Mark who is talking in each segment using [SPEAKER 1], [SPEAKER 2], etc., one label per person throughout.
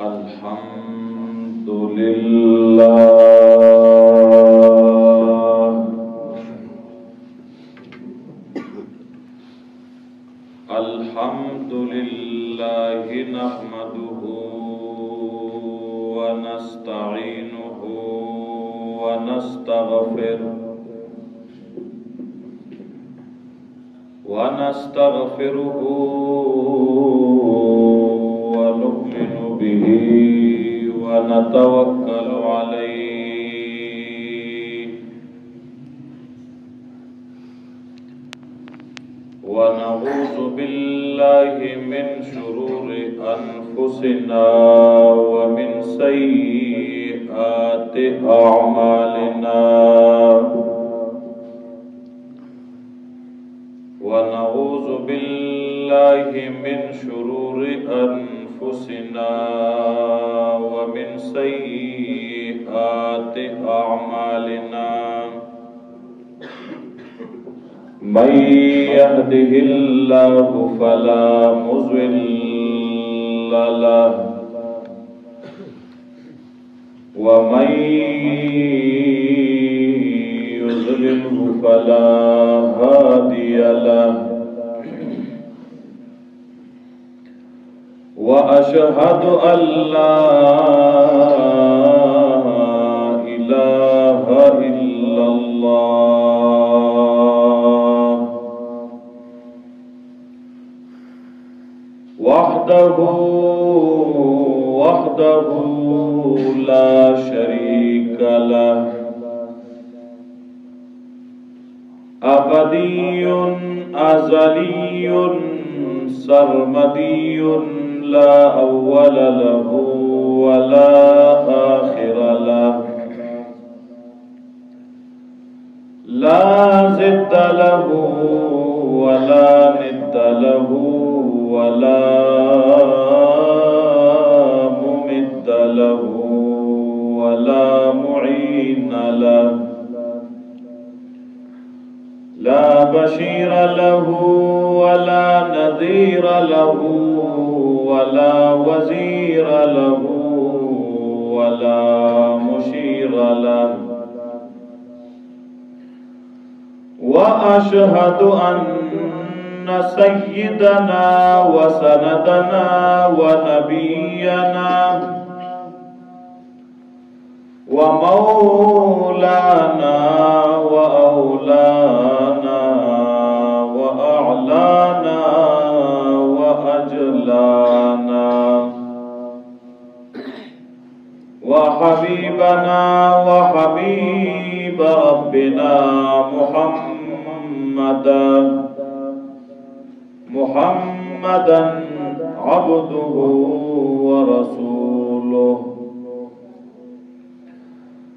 [SPEAKER 1] الحمد لله الحمد لله نحمده ونستعينه ونستغفره ونؤمن به ونتوكل عليه ونعوذ بالله من شرور أنفسنا ومن سيئات أعمالنا ونعوذ بالله من شرور أنفسنا ومن سيئات أعمالنا من يهده الله فلا مضل له ومن يضلله فلا هادي له وأشهد أن لا إله إلا الله وحده لا شريك له أبدي أزلي سرمدي لا أول له ولا آخر له لا ضد له ولا ند له ولا ممد له ولا معين له لا بشير له ولا نذير له ولا وزير له ولا مشير له وأشهد أن سيدنا وسندنا ونبينا ومولانا وأولانا وأعلانا وأجلانا وحبيبنا وحبيب ربنا محمدا عبده ورسوله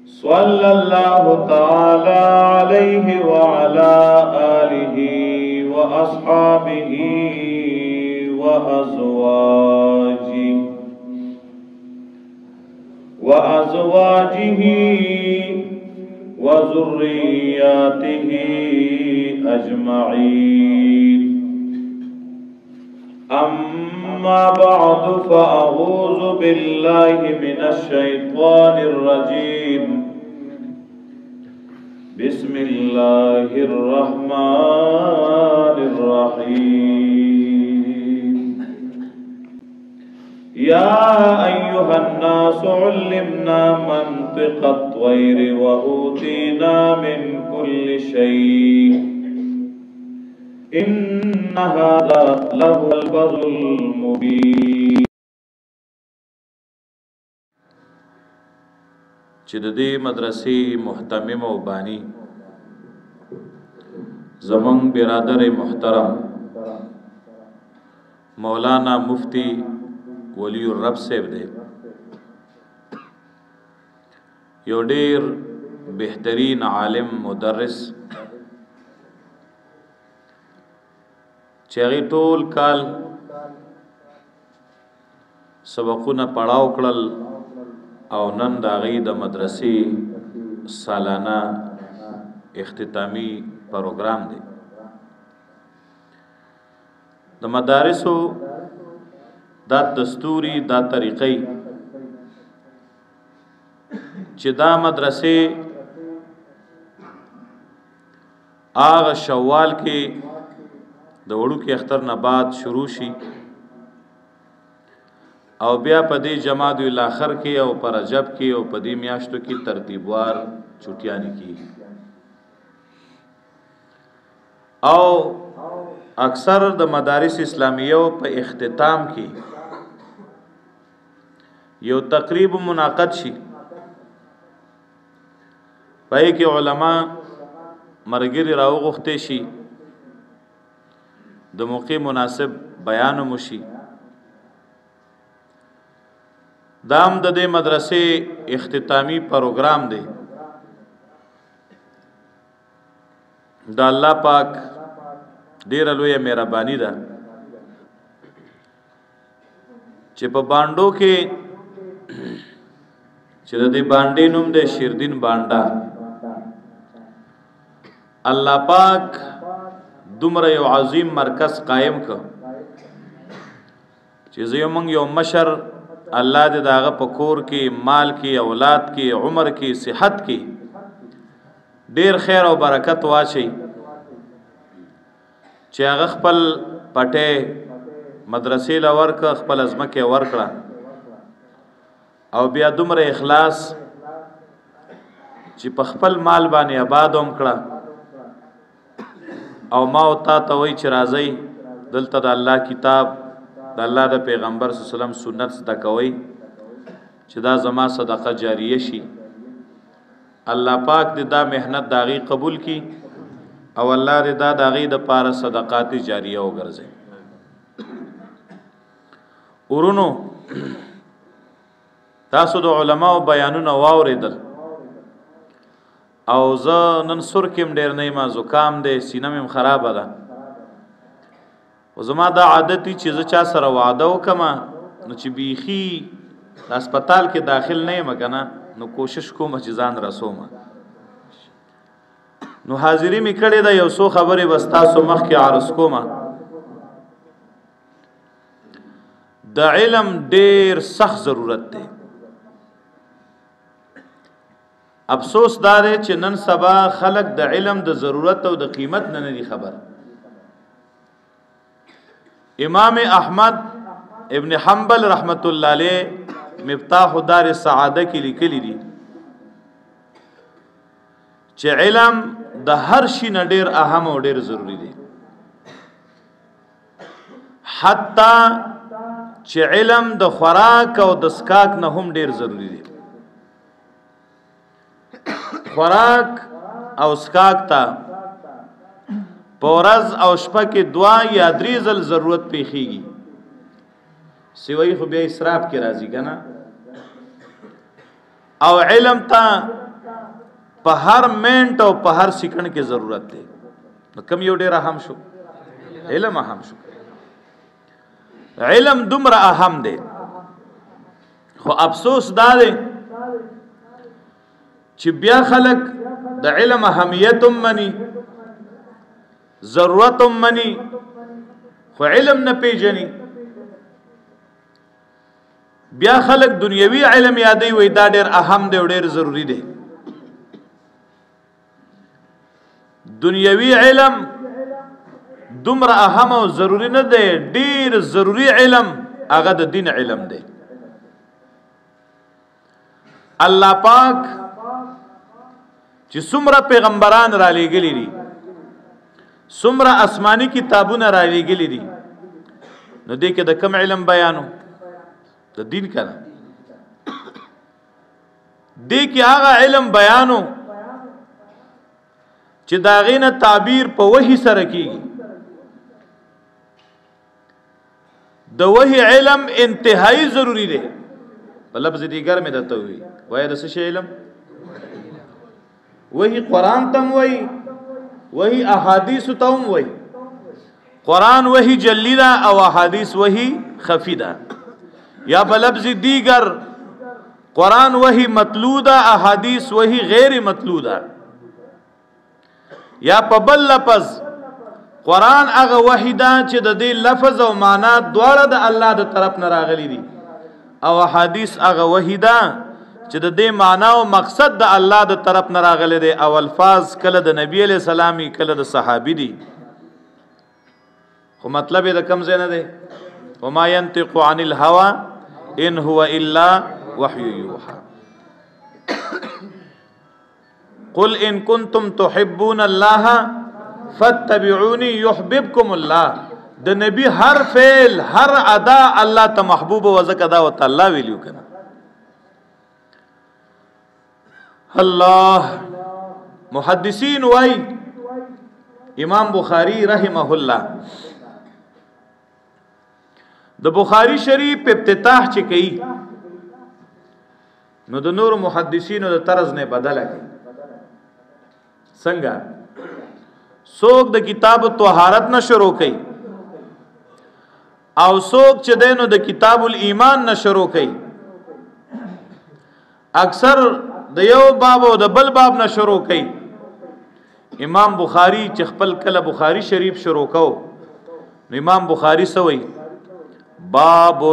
[SPEAKER 1] صلى الله تعالى عليه وعلى آله وأصحابه وأزواجه وذرياته أجمعين أما بعد فأعوذ بالله من الشيطان الرجيم بسم الله الرحمن الرحيم يا أيها الناس علمنا منطق الطير وأوتينا من كل شيء إن هذا لهو الفضل المبين چې د دې مدرسې محتمم او بانی زمون برادر محترم مولانا مفتی ولی الرب صاحب دی یو ډیر بهترین عالم مدرس چې هغه ټول کال سبقونه پڑھاو کړل او نن د هغې د مدرسې سالانه اختتامی پروګرام دی د مدارسو دا دستوري دا طریقې چې دا مدرسې آغا شوال کې د وړوکي اختر نه بعد شروع شي او بیا په دې جمادی الاخر کې او په رجب کې او په دې میاشتو کې ترتیبوار چټیانې کی او اکثر د مدارس اسلامیه په اختتام کې یو تقریب منعقد شي پای کې علما مرګري راوغخته شي د موقع مناسب بیان موشي دام د دې مدرسې اختتامی پروګرام دی د الله پاک ډیر لوی مهرباني ده چې په باندو کې چې د دې باندې نوم د شیردین بانډا الله پاک دومره یو عظیم مرکز قائم ک چې زمونږ یو مشر الله دې داغه په کور کې مال کې اولاد کې عمر کې صحت کې ډیر خیر او برکت واچي چې هغه خپل پټه مدرسې لور ک خپل ازمکه ورکړه او بیا دومره اخلاص چې په خپل مال باندې آباد هم کړه او ما او تا ته وای چې راځي دلته د الله کتاب د الله د پیغمبر صلی الله علیه وسلم سنت زده کوي چې دا زما صدقه جاریه شي الله پاک دې دا مهنت داغي قبول کی او الله دې دا داغي د پاره صدقات جاریه وګرځي ورونو تاسو د علماو بیانونه واوریدل او زه نن سر کېم ډېر نه ما زکام دی سینه مې خرابه ده او زما دا عادت چې زه چا سره وعده وکم نو چې بیخي هسپتال کې داخل نه یم کنه نو کوشش کوم چې ځان رسوم نو حاضری می کړی دا یو څو خبرې بس تاسو مخ کې عرض کوم د علم ډېر سخت ضرورت دی افسوس دا دی چې نن سبا خلق د علم د ضرورت او د قیمت نه نه خبر امام احمد ابن حنبل رحمت الله علیه مفتاح دار السعاده کې لیکلی دي چې علم د هر شي نه ډیر اهم او ډیر ضروری دی حتی چې علم د خوراک او د اسکاک نه هم ډیر ضروری دی خوراک او اسکاک ته پورز او شپه کې دعا یا درې ځل ضرورت پیخیږي سوی خو بیا اسراف کې راځي کنه او علم ته په هر منټ او په هر سکند کې ضرورت دی نو کم یو ډیر اهم شو علم اهم شو علم دومره اهم دی خو افسوس دا دی چې بیا خلق د علم اهمیت مني ضرورت مني خو علم نه پیژني بیا خلق دنیوي علم یادوي وای دا ډېر اهم دی او ډېر ضروری دی دنیوي علم دومره اهم او ضروری نه دی ډېر ضروری علم هغه د دین علم دی الله پاک چې څومره پیغمبران را لېږلي دي څومره آسماني کتابونه را لېږلي دي نو دې کې د کم علم بیانو د دین کنه دې کې هغه علم بیانو چې دا غینه تعبیر په وحی سره کیږي د وحی علم انتهایی ضروری دی په لفظ دیگر مې دته وي وای د څه علم وحی قران تم وای وحی احادیث تم وای قران وحی جلی دا او احادیث وحی خفی دا یا په لفظ دیگر قران وحی مطلوع دا احادیث وحی غیر مطلوع دا یا په بل لفظ قران هغه وحی دا چې د دې لفظ او معنا دواړه د الله د طرف نه راغلي دي او احادیث هغه وحی دا چې د دې معنا او مقصد د الله د طرف نه راغلی دی او الفاظ کله د نبی علیہ السلام کله د صحابي دي خو مطلب د کم ځای نه دی وما ينطق عن الهوى ان هو الا وحي يوحى قل ان كنتم تحبون الله فاتبعوني يحببكم الله د نبی هر فعل هر ادا الله ته محبوب و زکه دا وت الله ویلو کنه الله محدثین وای امام بخاری رحمه الله د بخاری شریف افتتاح چې کوي نو د نور محدثینو د طرز نه بدله کوي څنګه څوک د کتاب طهارت نه شروع کوي او څوک چې دینو د کتاب الایمان نه شروع کوي اکثر د یو باب او د بل باب نه شروع کوي امام بخاری چې خپل کله بخاری شریف شروع کو نو امام بخاری سوی باب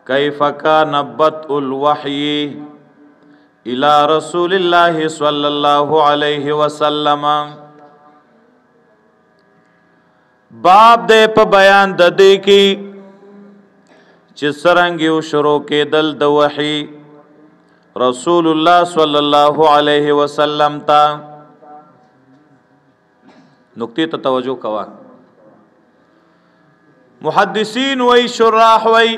[SPEAKER 1] کیف کان بدء الوحی الى رسول الله صلی الله علیه وسلم باب دې په بیان د دې کې چې څرنګه یو شروع کېدل د وحی رسول الله صلی الله علیه وسلم ته نقطې ته توجه کوا محدثین وی شراح وی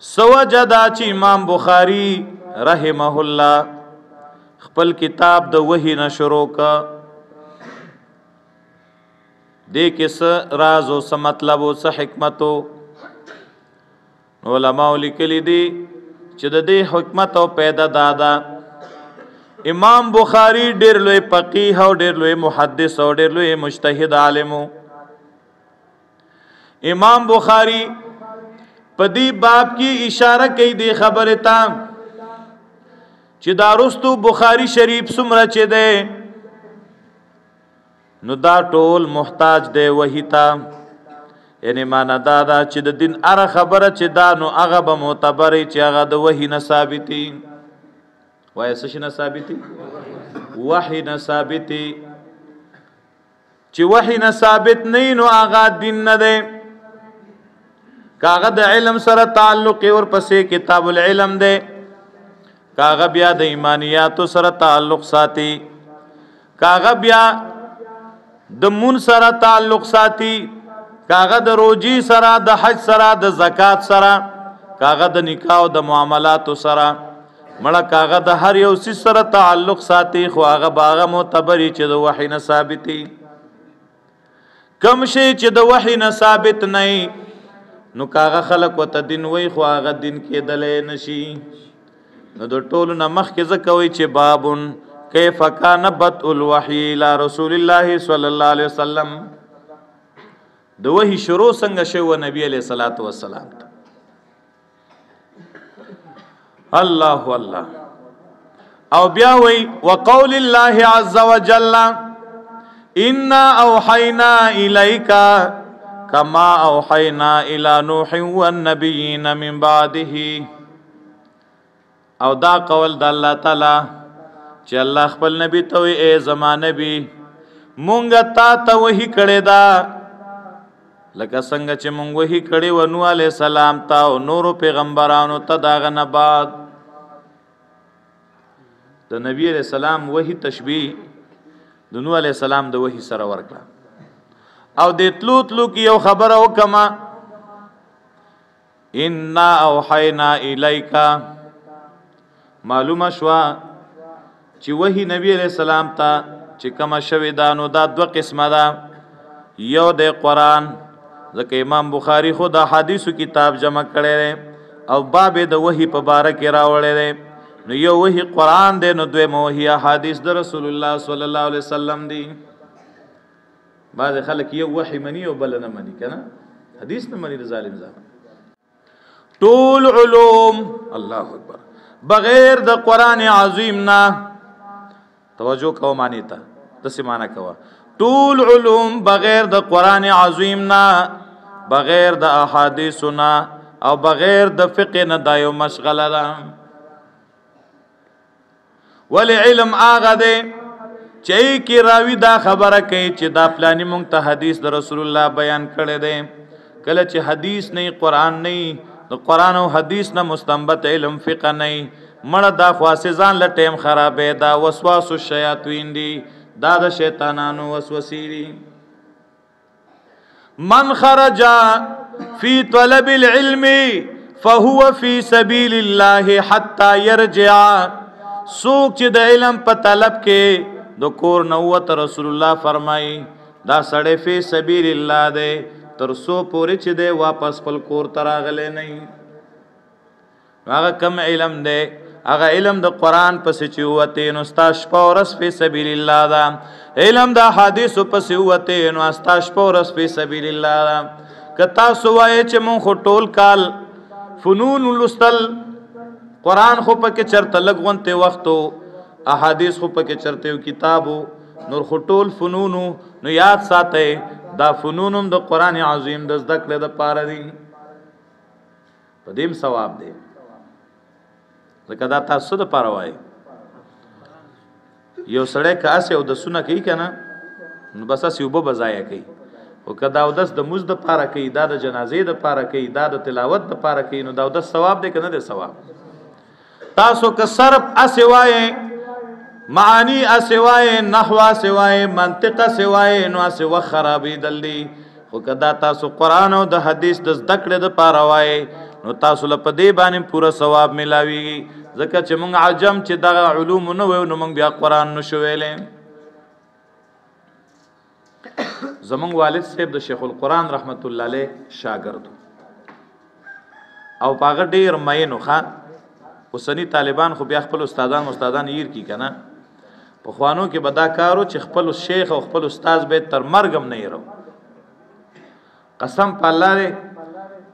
[SPEAKER 1] سوجدا چې امام بخاری رحمه الله خپل کتاب د وحی نه شروع کا دې کې څه راز او څه مطلب او څه حکمت علماء لیکلي دي چې د دې حکمت او پیدا دادا امام بخاری ډېر لوی فقيه او ډېر لوی محدث او ډېر لوی مجتهد عالم امام بخاری په دې باب کې اشاره کوي د خبره ته چې دا رستو بخاری شریف څومره چې ده نو دا ټول محتاج دی وحی ته یعنی معنا دا چې د دین اره خبره چې دا نو هغه به معتبرې چې هغه د وحی نه ثابتي وای څه شي نه ثابتي وحی نه ثابتي چې وحی نه ثابت نه نو هغه دین نه دی کاغه د علم سره تعلق اور پسې کتاب العلم دی کاغه بیا د ایمانیات سره تعلق ساتي کاغه بیا د مون سره تعلق ساتي کاغه د روجي سره د حج سره د زکات سره کاغه د نکاح او د معاملات سره مړه کاغه د هر یو څه سره تعلق ساتي خو هغه باغه معتبري چې د وحی نه ثابتي کم شي چې د وحی نه ثابت نه نو کاغه خلق وت دین وای خو هغه دین کېدلې نشي نو د ټولو نه مخکې ځکوي چې بابن کیف کان بدء الوحی الى رسول الله صلی الله علیه وسلم د وحی شروع څنګه شو نبی علیہ الصلوۃ والسلام الله الله او بیا وی وقول الله عز وجل انا اوحینا الیک کما اوحینا الی نوح والنبیین من بعده او دا قول د الله تعالی چې الله خپل نبی ته وی اے زما نبی مونږ تا ته وحی کړی دا لکه څنګه چې مونږ وحی کړی و نوح علیہ السلام ته او نور پیغمبرانو ته داغه نه بعد د نبی علیہ السلام وحی تشبیه د نوح علیہ السلام د وحی سره ورکړه او د تلو کې یو خبره وکما ان اوحینا الیک معلومه شوا چې وحی نبی علیہ السلام ته چې کما شوی دانو دا دو قسمه ده یو د قران ځکه امام بخاری خو دا حدیثو کتاب جمع کړي او باب د وحی په باره کې راوړي نو یو وحی قران دی نو دوی وحی حدیث د رسول الله صلی الله علیه وسلم دی بعض خلک یو وحی منی او بل نه منی کنه حدیث نه منی د ظالم ځان ټول علوم الله اکبر بغیر د قران عظیم نه توجه کو معنی ته تاسو معنا کوا طول علوم بغیر د قران عظیم نه بغیر د احادیث نه او بغیر د فقه نه دایو مشغله ده ولی علم آغا دے چاہی کی راوی دا خبره کوي چې دا پلانی مونږ ته حدیث د رسول الله بیان کړی دی کله چې حدیث نه قرآن نه د قرآن او حدیث نه مستنبط علم فقه نه مړه دا خاصه ځان له ټیم خرابې دا وسواس الشیاطین دی دا د شیطانانو وسوسې دي من خرج فی طلب العلم فهو فی سبیل الله حتى يرجع سوق چې د علم په طلب کې د کور نووت رسول الله فرمایي دا سړی فی سبیل الله دی تر سو پورې چې دی واپس خپل کور ته راغلی نه هغه کم علم دی هغه علم د قرآن پسې چې وته نو ستا شپه ورځ فی سبیل الله ده علم د حدیثو پسې وته نو ستا شپه ورځ فی سبیل الله ده که تاسو وایئ چې مونږ خو ټول کال فنون لوستل قرآن خو پکې چرته لږ غونتې وخت و احادیث خو پکې چرته یو کتاب و نور خو ټول فنونو نو یاد ساتئ دا فنونم د قرآن عظیم د زده کړې دپاره دي په دې هم ثواب دی ځکه دا تاسو دپاره وایي یو سړی که هسې اودسونه کوي که نه نو بس هسې اوبه به ضایع کوي خو که دا اودس د مونځ دپاره کوي دا د جنازې دپاره کوي دا د تلاوت دپاره کوي نو دا اودس ثواب دی که نه دی ثواب تاسو که صرف هسې وایئ معانی اسوائے نحو اسوائے منطق اسوائے نو اسه وخت خرابېدل دي خو که دا تاسو قرآن او د حدیث د زده کړې دپاره وایئ نو تاسو له په دې باندې پوره ثواب میلاویږي ځکه چې موږ عجم چې دغه علوم نه ویو نو موږ بیا قرآن نشو ویلی زموږ والد صاحب د شیخ القرآن رحمت الله علیه شاګرد او په هغه ډېر مینو ښه اوسني طالبان خو بیا خپل استادان هیر کی که نه پخوانو کې به دا کارو چې خپل شیخ او خپل استاد به تر مرګ هم نه هیرو قسم په الله دی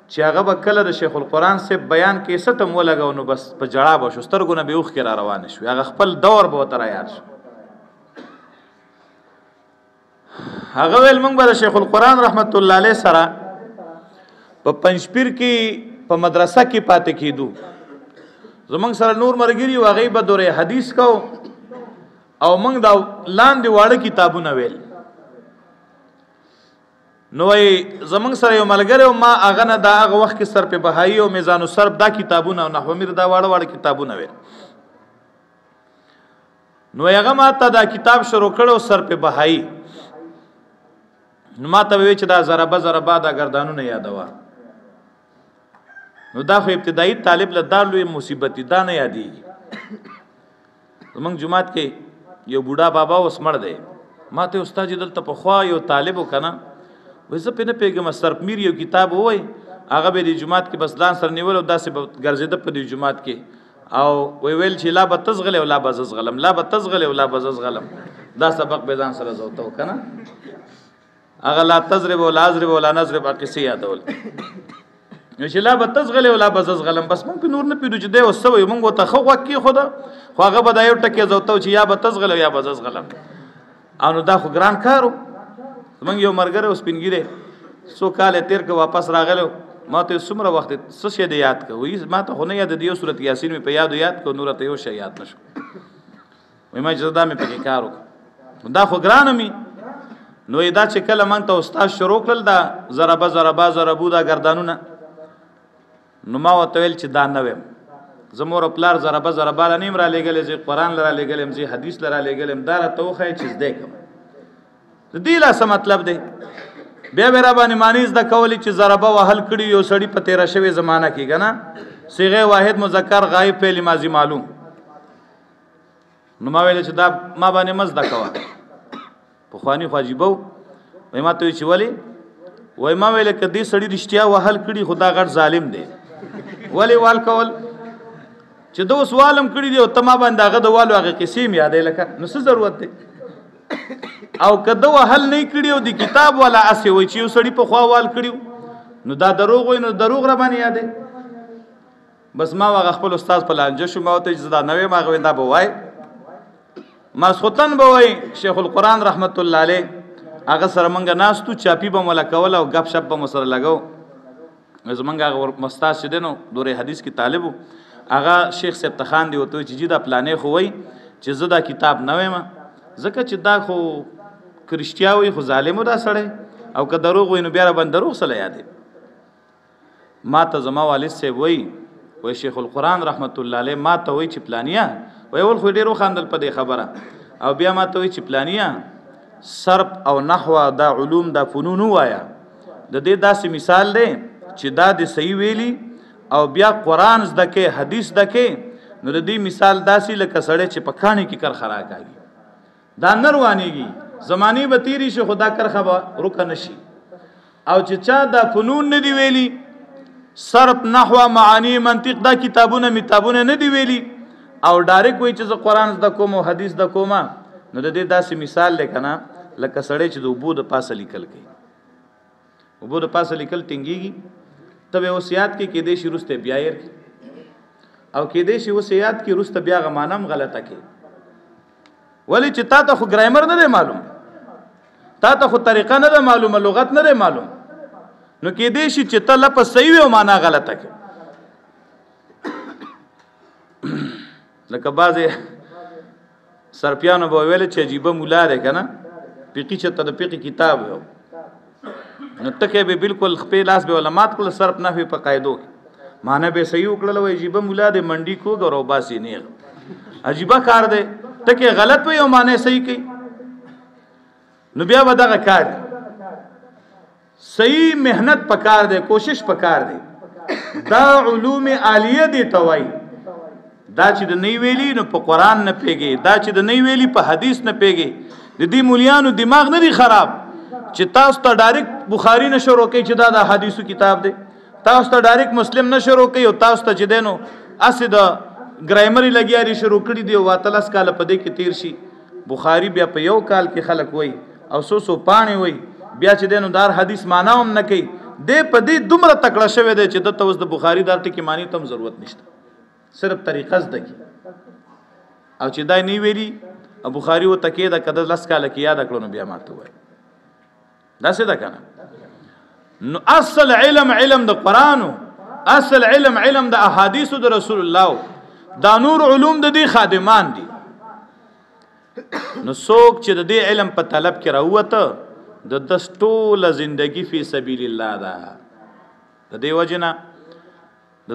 [SPEAKER 1] چې هغه به کله د شیخ القرآن صاحب بیان کیسټ هم ولګو نو بس په ژړا به شو سترګو نه به اوښکې را روانې شوې هغه خپل دور به ورته رایاد شو هغه ویل موږ به د شیخ القرآن رحمت الله علیه سره په پنجپیر کې په مدرسه کې پاتې کېدو زمونږ سره نور مرګري و هغوی به دورې حدیث کو او موږ دا لاندې واړه کتابونه ویل نو زمونږ سره یو ملګری او ما هغه نه دا هغه وخت کې صرف بهایي او میزان الصرف دا کتابونه او نحو میر دا واړه واړه کتابونه ویل نو هغه ما ته دا کتاب شروع کړو صرف بهایي نو ما ته وی چې دا ضربه دا گردانونه یادوه نو دا خو ابتدایي طالب له دا لوی مصیبت دا نه یادېږي زمونږ جومات کې یو بوډا بابا اوس مړ دی ما ته استاد جی دلته پخوا یو طالب و که نه وایي زه پرې نه پوهېږم صرف میر یو کتاب ووایي هغه به دې جومات کې بس ځان سره نیول او داسې به ګرځېده په دې جومات کې او ویل چې لا به ته زغلی او لا به زه زغلم لا به ته زغلی او لا به زه زغلم دا سبق به ځان سره زه ورته و که نه هغه لا تضرب ولا اضرب ولا نضرب قصې یادول چې لا به تزغلی او لا به زه زغلم بس موږ پې نور نه پوهېدو چې دی اوس څه وایي موږ ورته ښه غوږ کېښوده خو هغه به دا یو ټکی زوته چې یا به تزغلی او یا به زه زغلم او نو دا خو ګران کار و زموږ یو ملګری و سپین ږیری څو کال یې تېر که واپس راغلی ما ته څومره وخت څه شی دی یاد که وایي ما ته خو نه یاد دی یو صورت یاسین مې په یادو یاد کړو نور ته یو شی یاد نه شو وایي ما چې دا مې پکې کار وکړو دا خو ګرانه مې نو دا چې کله موږ ته استاد شروع کړل دا ضربو دا ګردانونه نو ما ورته ویل چې دا نه ویم زه مور او پلار ضربه له نیم را لېږلی زه قرآن له را لېږلی یم زه حدیث له را لېږلی یم دا راته وښایه چې زده کړم د دې لا څه مطلب دی بیا به را باندې معنی زده کولی چې ضربه وهل کړي یو سړي په تېره شوې زمانه کې که نه صیغه واحد مذکر غایب فعل ماضي معلوم نو ما ویل چې دا ما باندې مه زده کوه پخواني خو عجیبه و وایي ما ته وایي چې ولې وایي ما ویل که دې سړي رښتیا وهل کړي خو دا غټ ظالم دی ولې وال کول چې ده اوس والم کړي دي او ته ما باندې هغه د والو هغې قصې م یادوي لکه نو څه ضرورت دی او که ده وهل نه کړي او د کتاب والا هسې وایي چې یو سړي پخوا وال کړي نو دا دروغ وایي نو دروغ را باندې یادوي بس ما هغه خپل استاد په لانجه شو ما ورته چې زه دا نه ویم هغه وایي دا به وایي ماسخوتن به وایي شیخ القرآن رحمت الله علیه هغه سره موږ ناستو چاپي به مو لکول او ګپ شپ به مو سره لګو زمونږ هغه مستاذ چې دی نو دورې حدیث کې طالب و هغه شیخ صاحب ته خاندي ورته وایي چې جي دا پلانې خو وایي چې زه دا کتاب نه وایم ځکه چې دا خو کرشتیا وي خو ظالم دا سړی او که دروغ وي نو بیا را باندې دروغ سره یادې ما ته زما والد صاحب وای شیخ القرآن رحمت الله علیه ما ته وای چې پلانیا وای ول خو ډېر وخاندل په دې خبره او بیا ما ته وای چې پلانیا صرف او نحو دا علوم دا فنون وایا د دې داسې مثال دی چې دا د صحیح ویلی او بیا قرآن زده کې حدیث زده کې نو د دې مثال داسې لکه سړی چې په کاڼي کې کرخه راکاږي دا نه روانېږي زمانې به تیری شي خو دا کرخه به روکه نه شي او چې چا دا فنون نه دی ویلي صرف نحو معانی منطق دا کتابونه نه دی ویلي او ډایرک وای چې زه قرآن زده کوم او حدیث زده کوم نو د دې داسې مثال دی که نه لکه سړی چې د اوبو د پاسه لیکل کوي اوبو د پاسه لیکل ټینګېږي ته به اوس یاد کې کېدای شي وروسته بیا یې او کېدای شي اوس یاد کې وروسته بیا هغه معنی هم غلطه کې ولې چې تا ته خو ګرامر نه دی معلوم تا ته خو طریقه نه ده معلومه لغت نه دی معلوم نو کېدای شي چې ته لفظ صحیح وي او معنی غلطه کې لکه بعضې سرپیانو به ویل چې عجیبه مولا دی که نه فقې چې ته د فقې کتاب یو نو ټکی به بالکل خپې لاس به علمات کړل صرف نحوې په قاعدو کې معنی به صحیح وکړله وایي عجیبه مولا دی منډي کوږ او روباسي نیغ عجیبه کار دی ټکی غلط وي او معنی صحیح کوي نو بیا به دغه کار صحیح محنت پکار دی کوشش پکار دی دا علوم عالیه دی ته وایي دا چې د نه ویلي نو په قرآن نه پیږي دا چې د نه ویلي په حدیث نه پیږي د دې مولیانو دماغ نه دی خراب چې تاسو ته ډایرک بخاری نه شروع کوي چې دا د حدیثو کتاب دی تاسو ته ډایرک مسلم نه شروع کوي او تاسو ته چې دی نو اسې د ګرامري لګیاري شروع کړي دی او 13 کاله په دې کې تیر شي بخاری بیا په یو کال کې خلک وایي او سو پاڼې وایي بیا چې دی نو دار حدیث معنا هم نه کوي دی په دې دومره تکړه شوی دی چې دته اوس د بخاري دا ټکي معنی ته هم ضرورت نشته صرف طریقه زده کی او چې دا نه ویلي بخاری و تکیه دا کده 10 کاله کې یاد کړو نو بیا ماته وای دا څه ده کنه نو اصل علم د قرآن اصل علم د احادیث د رسول الله دا نور علوم د دې خادمان دي نو څوک چې د دې علم په طلب کې راوته د ټوله زندگی فی سبیل الله ده د دې وجنه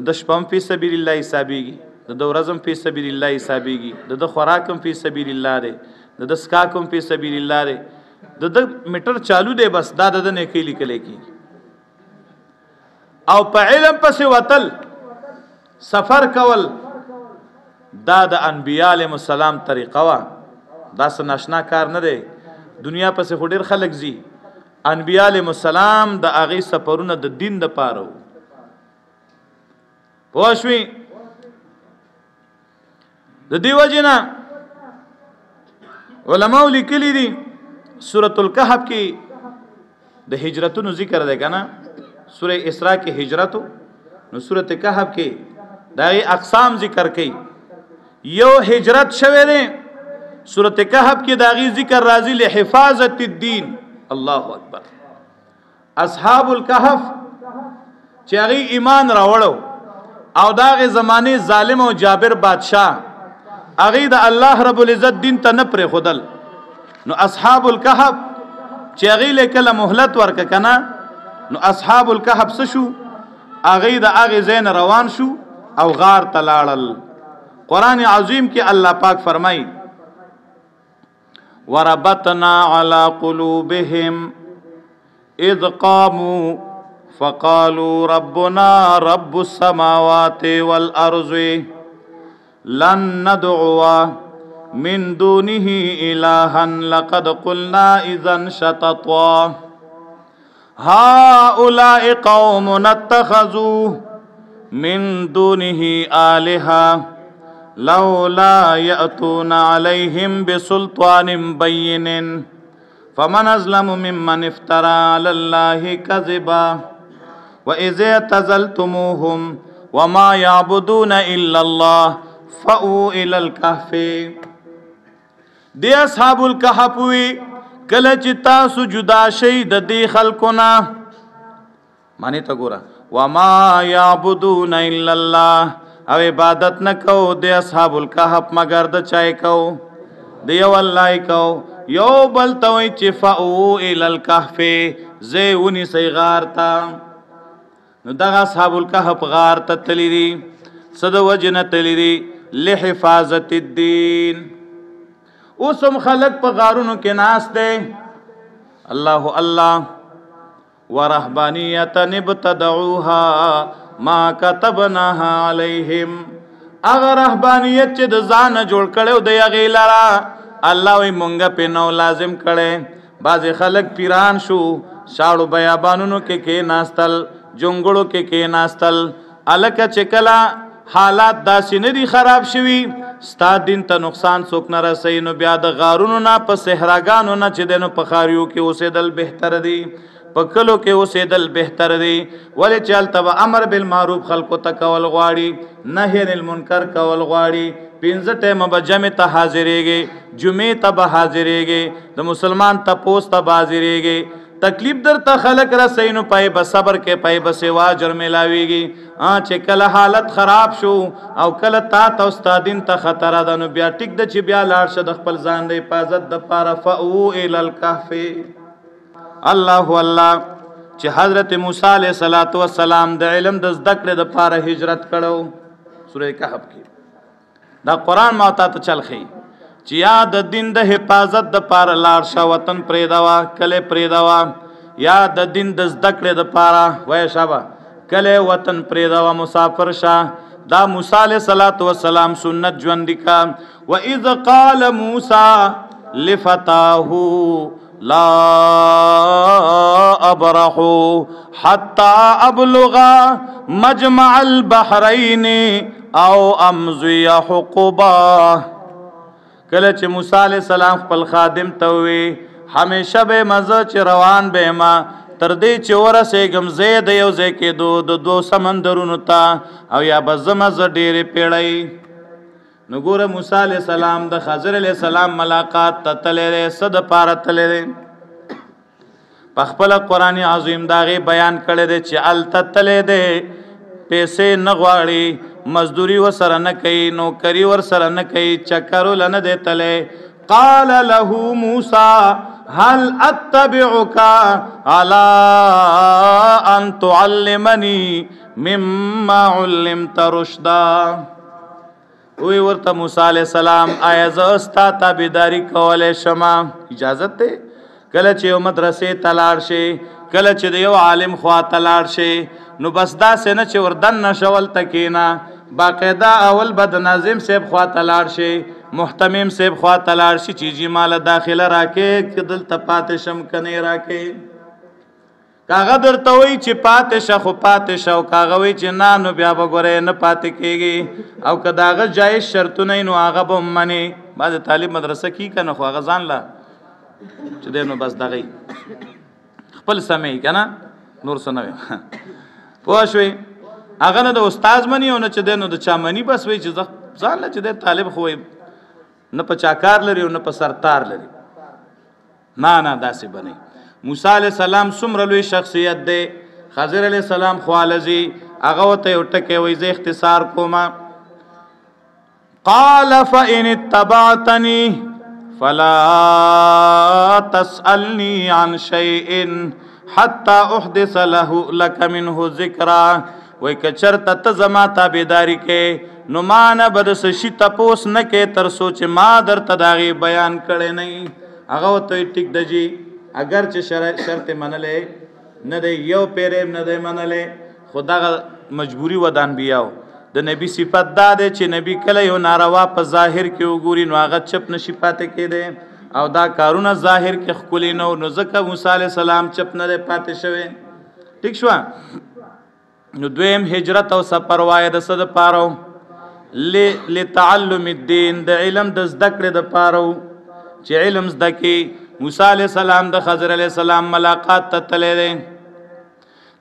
[SPEAKER 1] د شپم فی سبیل الله حسابيږي د ورځم فی سبیل الله حسابيږي د خوراکم فی سبیل الله دی د سکاکم فی سبیل الله دی د میټر چالو دی بس دا د نه کې لیکل کی او په علم پسې وتل سفر کول دا د انبیاء علیهم السلام طریقه وا دا سناشنا کار نه دی دنیا پسې خډیر خلک زی انبیاء علیهم السلام د اغه سفرونه د دین د پاره پوښوي د دیو جنا علماء لیکلي دي سورۃ الکهف کې د هجرتونو ذکر دی کنه سورہ اسراء کې هجرت نو سورۃ کهف کې دغه اقسام ذکر کړي یو هجرت شوه دی سورۃ کهف کې دغه ذکر راځي له حفاظت الدین الله اکبر اصحاب الکهف چې هغه ایمان راوړو او داغه زمانه ظالم او جابر بادشاہ هغه د الله رب العزت دین ته نه پرې خودل نو اصحاب الکهف چې هغه له کله مهلت ورک کنه نو اصحاب الکهف څه شو هغه د هغه زین روان شو او غار تلاړل قران عظیم کې الله پاک فرمایي وربطنا على قلوبهم اذ قاموا فقالوا ربنا رب السماوات والارض لن ندعو من دونه إلها لقد قلنا إذا شططا هؤلاء قوم اتخذوا من دونه آلهة لولا يأتون عليهم بسلطان بين فمن أظلم ممن افترى على الله كذبا وإذ اعتزلتموهم وما يعبدون إلا الله فأووا إلى الكهف دی اصحاب الكهف وی کله چې تاسو جدا شئ د دې خلقنا معنی ته ګوره وما يعبدون الا الله او عبادت نه کو د اصحاب الکهف مگر د چای کو د یو الله کو یو بل توي چې فاو ال الکهف زونی سی غار تا نو دغه اصحاب الکهف غار ته تللی دي صد وجنه تللی دي لحفاظت الدین اوسم خلق په غارونو کې ناس دي الله الله ورهبانیت ابتدعوها ما كتبناها عليهم اگر رهبانیت چې د ځان جوړ کړو د یغی لرا الله وي مونږه په نو لازم کړي باز خلک پیران شو شاړو بیابانونو کې ناستل جونګړو کې ناستل الک چکلا حالات داسې نه دي خراب شوي ستا دین ته نقصان څوک نه رسي نو بیا د غارونو نه په صحراګانو نه چې دنو په خاریو کې اوسېدل بهتر دي پکلو کې اوسېدل بهتر دي ولې چل تب امر بالمعروف خلقو ته کول غواړي نهي عن المنکر کول غواړي پنځه ټیم به جمع ته حاضرېږي جمعې ته به حاضرېږي د مسلمان ته پوس ته حاضرېږي تکلیف در ته خلق رسینو پای به صبر کې پای به سوا اجر ملاويږي چې کله حالت خراب شو او کله تا استادین ته خطر ده نو بیا ټیک د چې بیا لاړ شه د خپل ځان د حفاظت د پاره فاو ال الکهف الله الله چې حضرت موسی علیہ الصلوۃ والسلام د علم د زده کړې د پاره هجرت کړو سورہ کهف کې دا قران ما ته چلخي چې یا د دین د حفاظت د پاره لاړ شه وطن پرېدوا کله پرېدوا یا د دین د زده کړې د پاره وای شابه کله وطن پرېدوا مسافر شه دا موسی علیہ الصلوۃ والسلام سنت ژوند کا و اذ قال موسی لفتاه لا ابرح حتى ابلغ مجمع البحرين او امضي حقبا کله چې موسی علیہ السلام خپل خادم ته وی همیشه به مزه چې روان به ما تر دې چې ورسېږم زید یو ځای کې دو سمندرونو ته او یا به زمزه ډېرې پیړۍ نو ګوره موسی علیہ السلام د خضر علیہ السلام ملاقات ته تللی صد پاره تللی په خپل قرآن عظیم داغه بیان کړی دی چې الته تللی دی پیسې نه غواړي مزدوری ورسره نه کوي نوکري ورسره نه کوي چکر ولنه دی تللی قال له موسی هل اتبعك على ان تعلمني مما علمت رشدا وی ورته موسی علیہ السلام آیا زستا تابعداري کولای شمه اجازه ته کله چې یو مدرسې تلاړ شي کله چې د یو عالم خوا تلاړ شي نو بس دا سینه چې وردن نشول تکینا باقاعده اول بد ناظم صاحب خوا تلاړ شي محتمم صاحب خوا تلاړ شي چې مال داخله راکې کدل تپات شم کني راکې کاغه درته وای چې پاتې شخو پاتې شو کاغه وای چې نه نو بیا به ګورې نه پاتې کېږي او کداغه جایز شرطونه نو هغه به منی بعد طالب مدرسه کی کنه خو هغه ځان لا چې دینو بس دغه خپل سمې کنه نور سنوي پوه شوي هغه نه د استاد منی او نه چې دینو د چا منی بس وای چې ځان لا چې د طالب خو نه په چاکار لري او نه په سرتار لري نه داسې بنئ موسی علیہ السلام څومره لوی شخصیت دی خضر علیہ السلام خوالزی هغه ته یو ټکی وای زه اختصار کوما قال فإن اتبعتني فلا تسألني عن شيء حتى احدث لك منه ذکرا وای کچرته ته زما تابعداري کې نو مان بد شي تپوس نه کې تر سوچ ما درته داغي بیان کړي نه هغه ته ټیک دجی اگر چې شرط منلې نه دی یو پیرم نه دی منلې خدا مجبوری ودان بیاو د نبی صفت دا دی چې نبی کله یو ناروا په ظاهر کې وګوري نو هغه چپ نشي پاتې کېده او دا کارونه ظاهر کې خولي نو ځکه موسی علی السلام چپ نه پاتې شوی ٹھیک شو نو دویم هجرت او سفر وای د صد پارو لتعلم الدين د علم د زده کړې د پارو چې علم زده کې موسی علیہ السلام د خضر علیہ السلام ملاقات ته تللی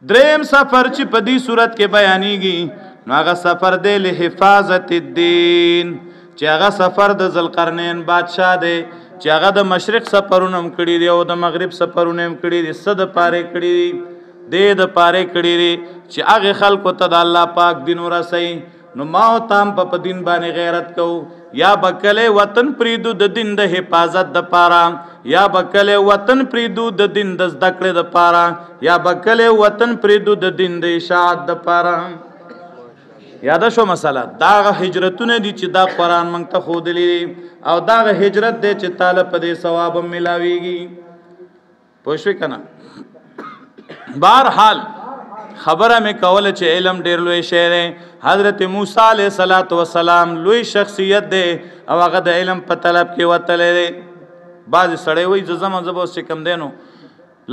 [SPEAKER 1] دریم سفر چې په دې صورت کې بیانېږي نو هغه سفر دی لحفاظت الدین چې هغه سفر د ذوالقرنین بادشاہ دی چې هغه د مشرق سفرونه هم کړي دي او د مغرب سفرونه هم کړي دي صد پاره کړي دي د پاره کړي دي چې هغه خلکو ته د الله پاک دین ورسي نو ما او تام په دین باندې غیرت کو یا بکله وطن پریدو د دین د حفاظت د پاره یا بکله وطن پریدو د دین د زده کړې د پاره یا بکله وطن پریدو د دین د اشاعت د پاره یاد شو مسله دا هجرتونه دي چې دا قران مونږ ته خودلې او دا هجرت دی چې تعالی په دې ثواب ملاويږي پوښښ وکنه بهرحال خبره مې کوله چې علم ډیر لوی شی دی حضرت موسی علیه السلام لوی شخصیت دی او هغه د علم په طلب کې وتلی دی بعض سړی وایي زه ځم زه به اوس چې کوم دی نو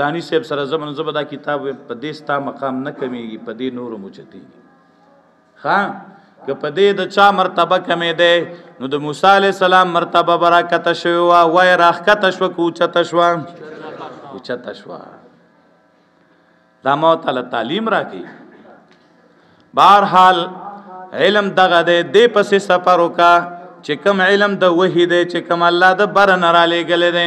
[SPEAKER 1] لانی صاحب سره ځم نو زه به دا کتاب په دې ستا مقام نه کمیږي په دې نورو موچتېږي ښه که په دې د چا مرتبه کمې دی نو د موسی علیه السلام مرتبه به راکته شوې وه وایي راښکته شوه که اوچته شوه اوچته شوه دا ما تعالی تعلیم راکړي بهرحال علم دغه دی دې پسې سفر وکړه چې کوم علم د وحی دی چې کوم الله د بره نه رالیږلی دی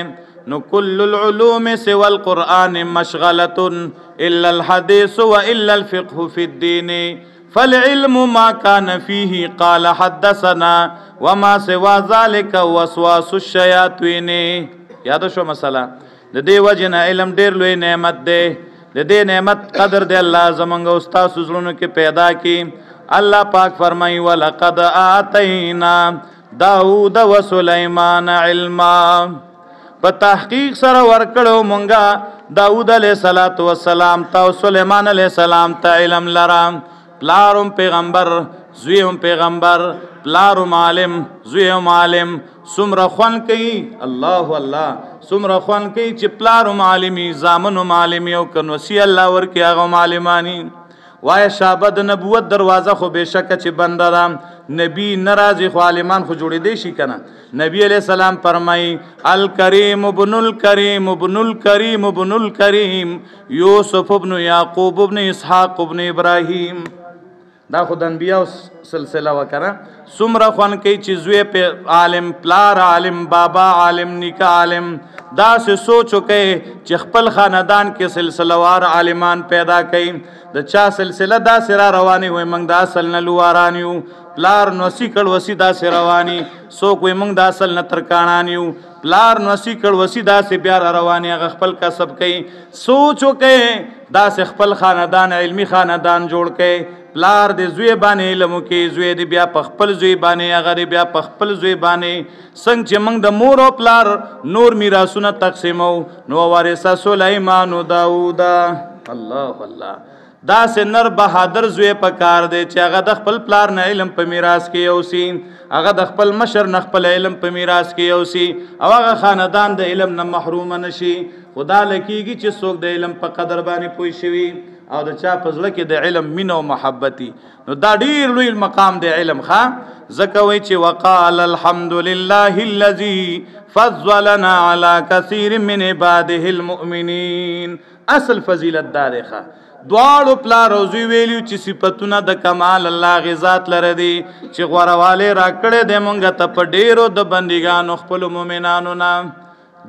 [SPEAKER 1] نو کل العلوم سوى القرآن مشغلة إلا الحديث وإلا الفقه في الدين فالعلم ما كان فيه قال حدثنا وما سوى ذلك وسواس الشياطين یاد شو مسله د دې وجه نه علم ډېر لوی نعمت دی د دې نعمت قدر دی الله زمونږ او ستاسو زړونو کې پیدا کړي الله پاک فرمایي ولقد آتینا داود و سلیمان علما په تحقیق سره ورکړو مونږه داود علیه السلام ته او سلیمان علیه السلام ته علم لرم پلارم پیغمبر زویم پیغمبر پلارم عالم زویم عالم سمره خوان کوي الله الله سمره خوان کوي چې پلارم عالمي زامنم عالمي او کنوسی الله ورکی هغه عالمانی وای شابه د نبوت دروازه خو بشک چې بند را نبی ناراضي خو عالمان خو جوړې دی شي کنه نبی علیہ السلام فرمای الکریم ابن الکریم ابن الکریم ابن الکریم یوسف ابن یعقوب ابن اسحاق ابن ابراهیم دا خود انبیاء سلسله وکړه سمره خوان کوي چې زوی په عالم پلار عالم بابا عالم نیکه عالم دا سه سوچو کوي چې خپل خاندان کې سلسله وار عالمان پیدا کړي د چا سلسله دا سره رواني وي موږ د اصل نه لوارانیو پلار نوسی کړه وسی دا سره رواني سوک وي موږ د اصل نه ترکانانیو پلار نوسی کړه وسی دا سه بیا رواني هغه خپل کسب کوي سوچو کوي دا سه خپل خاندان علمی خاندان جوړ کوي پلار د زوی باندې علم کې زوی دی بیا په خپل زوی باندې هغه بیا په خپل زوی باندې څنګه چې موږ د مور او پلار نور میراثونه تقسیمو نو وارثه سلیمان او داوود الله الله دا سه نر بهادر زوی په کار دی چې هغه د خپل پلار نه علم په میراث کې اوسي هغه د خپل مشر نه خپل علم په میراث کې اوسي او هغه خاندان د علم نه محروم نشي خدا لکیږي چې څوک د علم په قدر باندې پوي شوی او د چا په زړه کې د علم مینه او محبتي نو دا ډیر لوی مقام د علم ښا ځکه وایي چې وقال الحمد لله الذي فضلنا على كثير من عباده المؤمنين اصل فضیلت دار ښا دواړو پلار او زوی ویلو چې صفاتونه د کمال الله غزاد لره دي چې غورواله راکړه د مونږ ته په ډیرو د بندګانو خپل مؤمنانو نام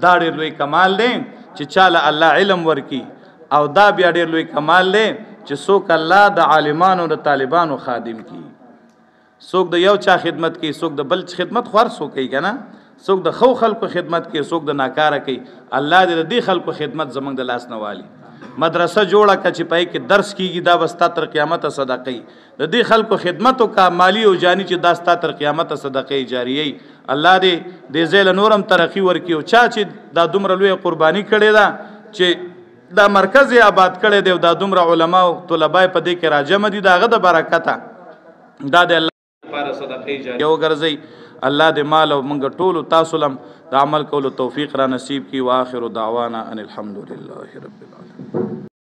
[SPEAKER 1] دا ډیر لوی کمال دی چې چاله الله علم ورکی او دا بیا ډیر لوی کمال دی چې څوک الله د عالمانو د طالبانو خادم کی څوک د یو چا خدمت کی څوک د بل خدمت خور څوک کوي کنه څوک د خو خلکو خدمت کی څوک د ناکاره کوي الله دې خلکو خدمت زمنګ د لاس نه والی مدرسه جوړه ک چې پای کې درس کیږي دا بستا تر قیامت صدقې د دې خلکو خدمت او کا مالی او جانی چې داستا تر قیامت صدقې جاریه الله دې زیل نورم ترقی ورکی او چا چې دا دومره لوی قربانی کړي دا چې دا مرکز آباد کړي دی دا دومره علما او طلبه په دې کې راجم دي داغه د برکته دا د الله لپاره صدقې جاریه یو ګرځي الله دې مال او منګ ټول تاسو لم د عمل کولو توفیق را نصیب کی واخر دعوانا ان الحمد لله رب العالمین